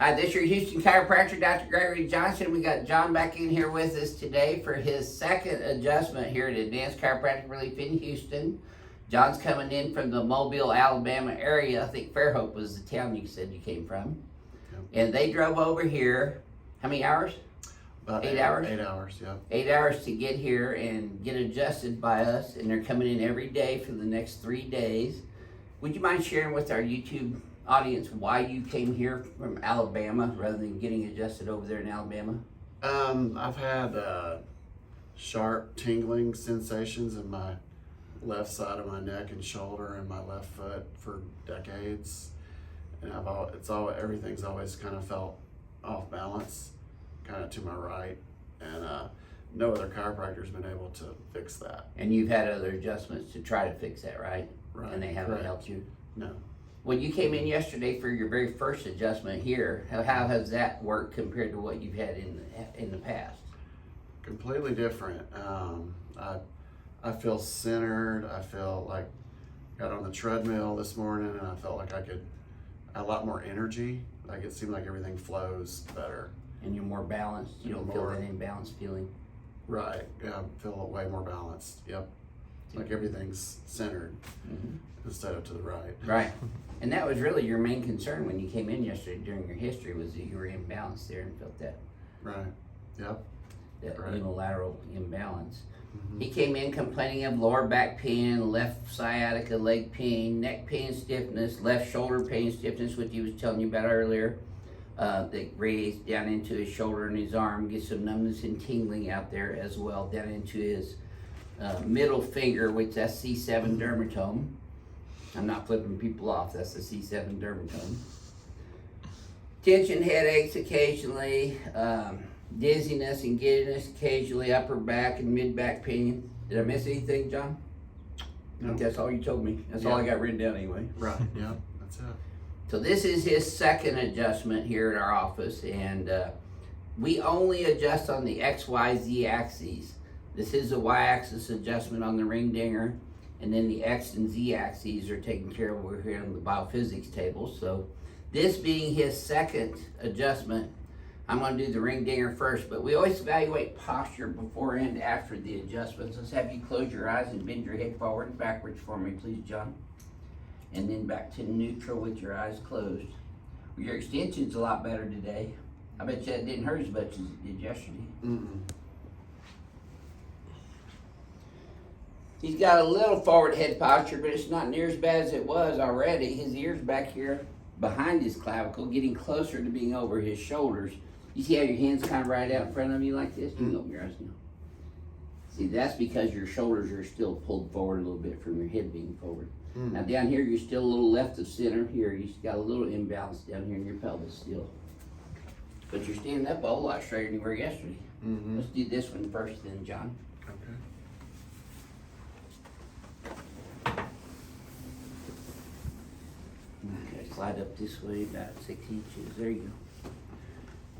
Hi, this is your Houston chiropractor, Dr. Gregory Johnson. We got John back in here with us today for his second adjustment here at Advanced Chiropractic Relief in Houston. John's coming in from the Mobile, Alabama area. I think Fairhope was the town you said you came from. Yep. And they drove over here, how many hours? About 8 hours? 8 hours, yeah. 8 hours to get here and get adjusted by us, and they're coming in every day for the next 3 days. Would you mind sharing with our YouTube audience why you came here from Alabama rather than getting adjusted over there in Alabama? I've had sharp tingling sensations in my left side of my neck and shoulder and my left foot for decades, and everything's always kind of felt off balance, kind of to my right, and no other chiropractor's been able to fix that. And you've had other adjustments to try to fix that, right? Right. And they haven't Correct. helped you? No. When you came in yesterday for your very first adjustment here, how has that worked compared to what you've had in the past? Completely different. I feel centered. I feel like got on the treadmill this morning and I felt like I had a lot more energy. Like it seemed like everything flows better. And you're more balanced? You don't feel that imbalanced feeling? Right. Yeah, I feel way more balanced. Yep. Like everything's centered instead of to the right. Right. And that was really your main concern when you came in yesterday during your history, was that you were imbalanced there and felt that Right. Yep. Right. unilateral imbalance. He came in complaining of lower back pain, left sciatica leg pain, neck pain stiffness, left shoulder pain stiffness, which he was telling you about earlier. That raised down into his shoulder and his arm, get some numbness and tingling out there as well, down into his middle finger, which that's C7 dermatome. I'm not flipping people off, that's the C7 dermatome. Tension headaches occasionally, dizziness and giddiness occasionally, upper back and mid back pain. Did I miss anything, John? I think that's all you told me. That's all I got written down anyway. Right. Yep. That's it. So this is his second adjustment here at our office, and we only adjust on the XYZ axes. This is a Y-axis adjustment on the ring dinger, and then the X and Z axes are taken care of over here on the BioPhysics table. So this being his second adjustment, I'm going to do the ring dinger first, but we always evaluate posture before and after the adjustments. Let's have you close your eyes and bend your head forward and backwards for me, please, John. And then back to neutral with your eyes closed. Your extension's a lot better today. I bet you that didn't hurt as much as it did yesterday. He's got a little forward head posture, but it's not near as bad as it was already. His ear's back here behind his clavicle, getting closer to being over his shoulders. You see how your hands kind of right out in front of you like this? You can open your eyes now. See, that's because your shoulders are still pulled forward a little bit from your head being forward. Now down here, you're still a little left of center. Here, you've got a little imbalance down here in your pelvis still. But you're standing up a whole lot straighter than you were yesterday. Let's do this one first then, John. Okay, slide up this way about 6 inches. There you go.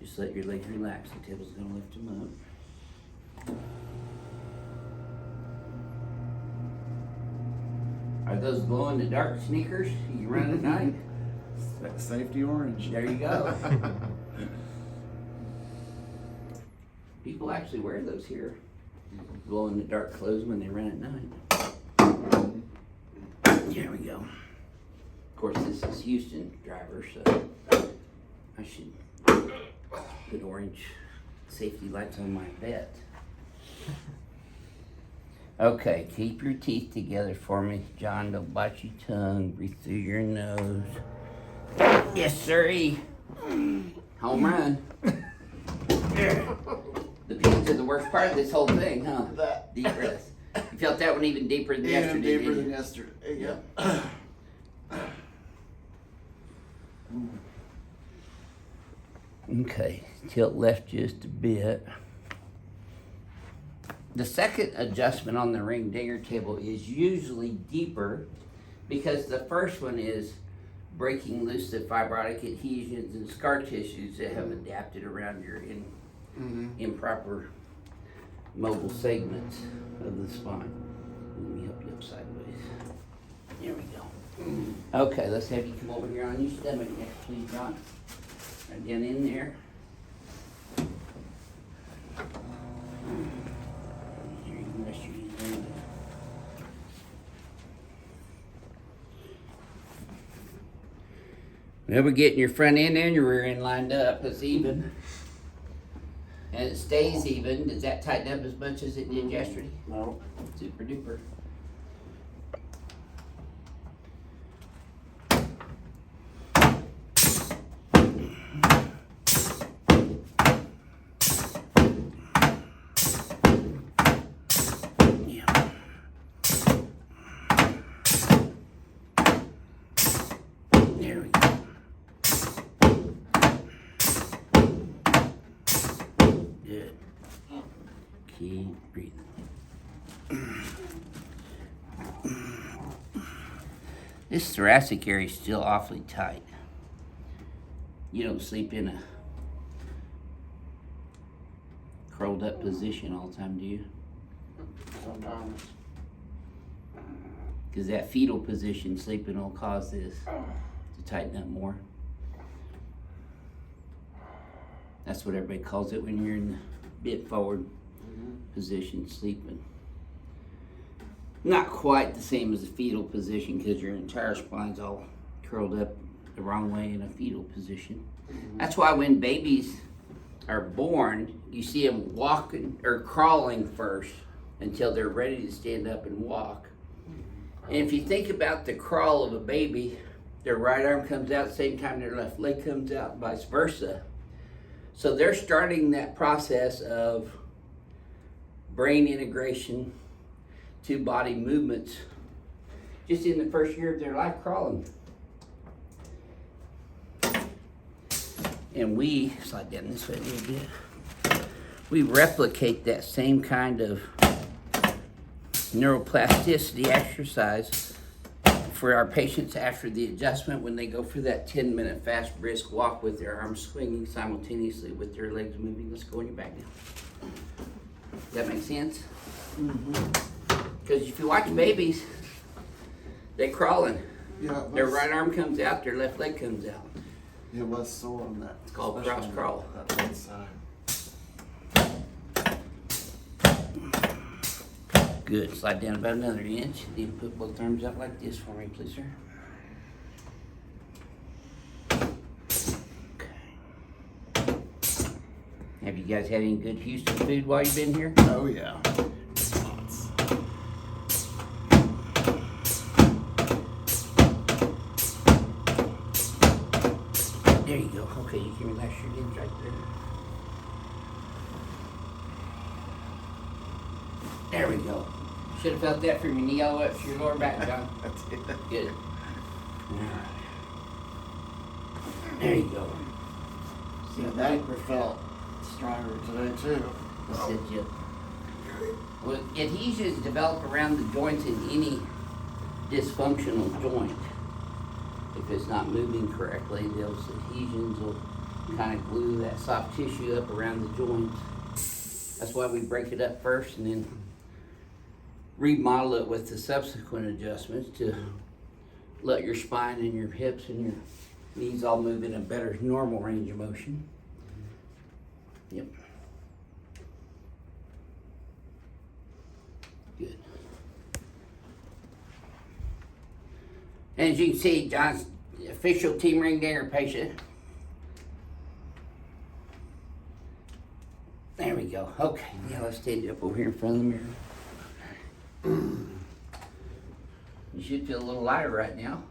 Just let your legs relax. The table's gonna lift them up. Are those glow-in-the-dark sneakers you run at night? Safety orange. There you go. People actually wear those here. Glow-in-the-dark clothes when they run at night. There we go. Of course, this is Houston driver, so I should put orange safety lights on my vet. Okay, keep your teeth together for me, John. Don't bite your tongue. Breathe through your nose. Yes, sirree. Home run. The pins are the worst part of this whole thing, huh? Deep breaths. You felt that one even deeper than yesterday. Even deeper than yesterday. Yep. Okay, tilt left just a bit. The second adjustment on the ring dinger table is usually deeper because the first one is breaking loose the fibrotic adhesions and scar tissues that have adapted around your improper mobile segments of the spine. Let me help you up sideways. There we go. Okay, let's have you come over here on your stomach next, please, John. Right down in there. Here, you can rest your hands there. Well, we're getting your front end and your rear end lined up. It's even. And it stays even. Does that tighten up as much as it did yesterday? No. Super duper. There we go. Good. Keep breathing. This thoracic area is still awfully tight. You don't sleep in a curled up position all the time, do you? Sometimes. Because that fetal position sleeping will cause this to tighten up more. That's what everybody calls it when you're in the bent forward position sleeping. Not quite the same as a fetal position because your entire spine's all curled up the wrong way in a fetal position. That's why when babies are born, you see them walking or crawling first until they're ready to stand up and walk. And if you think about the crawl of a baby, their right arm comes out at the same time their left leg comes out, and vice versa. So they're starting that process of brain integration to body movements just in the first year of their life crawling. And we, slide down this way a little bit, we replicate that same kind of neuroplasticity exercise for our patients after the adjustment when they go for that 10-minute fast brisk walk with their arms swinging simultaneously with their legs moving. Let's go on your back now. Does that make sense? Because if you watch babies, they're crawling. Yeah, Their right arm comes out, their left leg comes out. it was sore on that. It's called especially cross crawl. That right side. Good. Slide down about another inch. Then put both arms out like this for me, please, sir. Okay. Have you guys had any good Houston food while you've been here? Oh yeah. Lots. There you go. Okay, you can relax your hands right there. There we go. Should have felt that from your knee all the way up to your lower back, John. That's it. Good. Alright. There you go. See Yeah, how that that felt stronger today too. said you. Well, adhesions develop around the joints in any dysfunctional joint. If it's not moving correctly, those adhesions will kind of glue that soft tissue up around the joint. That's why we break it up first and then remodel it with the subsequent adjustments to let your spine and your hips and your knees all move in a better normal range of motion. Yep. Good. And as you can see, John's the official Team Ring Dinger patient. There we go. Okay, now let's stand you up over here in front of the mirror. You should feel a little lighter right now.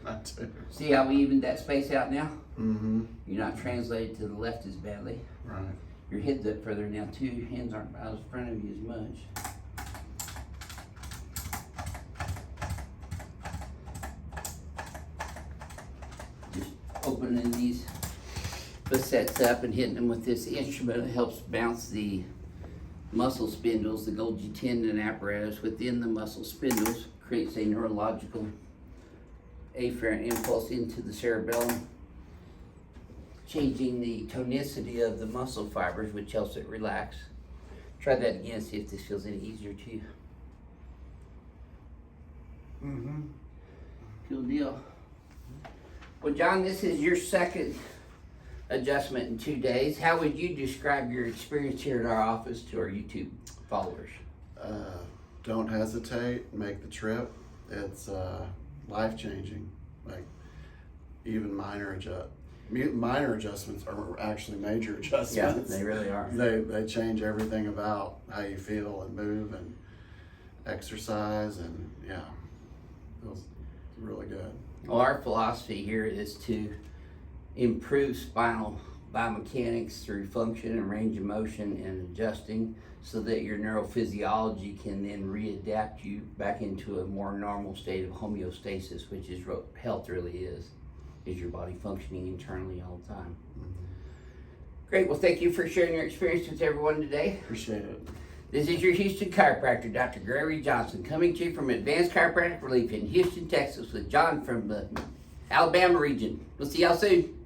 That too. See how we evened that space out now? Mm-hmm. You're not translated to the left as badly. Right. Your head's up further now too. Your hands aren't out in front of you as much. Just opening these facets up and hitting them with this instrument. It helps bounce the muscle spindles, the Golgi tendon apparatus within the muscle spindles, creates a neurological afferent impulse into the cerebellum, changing the tonicity of the muscle fibers, which helps it relax. Try that again, see if this feels any easier to you. Mm-hmm. Cool deal. Well, John, this is your second adjustment in 2 days. How would you describe your experience here at our office to our YouTube followers? Don't hesitate, make the trip. It's life-changing. Like, even minor adjustments are actually major adjustments. Yeah, they really are. They change everything about how you feel and move and exercise, and yeah, it was really good. Well, our philosophy here is to improve spinal biomechanics through function and range of motion and adjusting, so that your neurophysiology can then readapt you back into a more normal state of homeostasis, which is what health really is your body functioning internally all the time. Great, well, thank you for sharing your experience with everyone today. Appreciate it. This is your Houston chiropractor, Dr. Gregory Johnson, coming to you from Advanced Chiropractic Relief in Houston, Texas, with John from the Alabama region. We'll see y'all soon.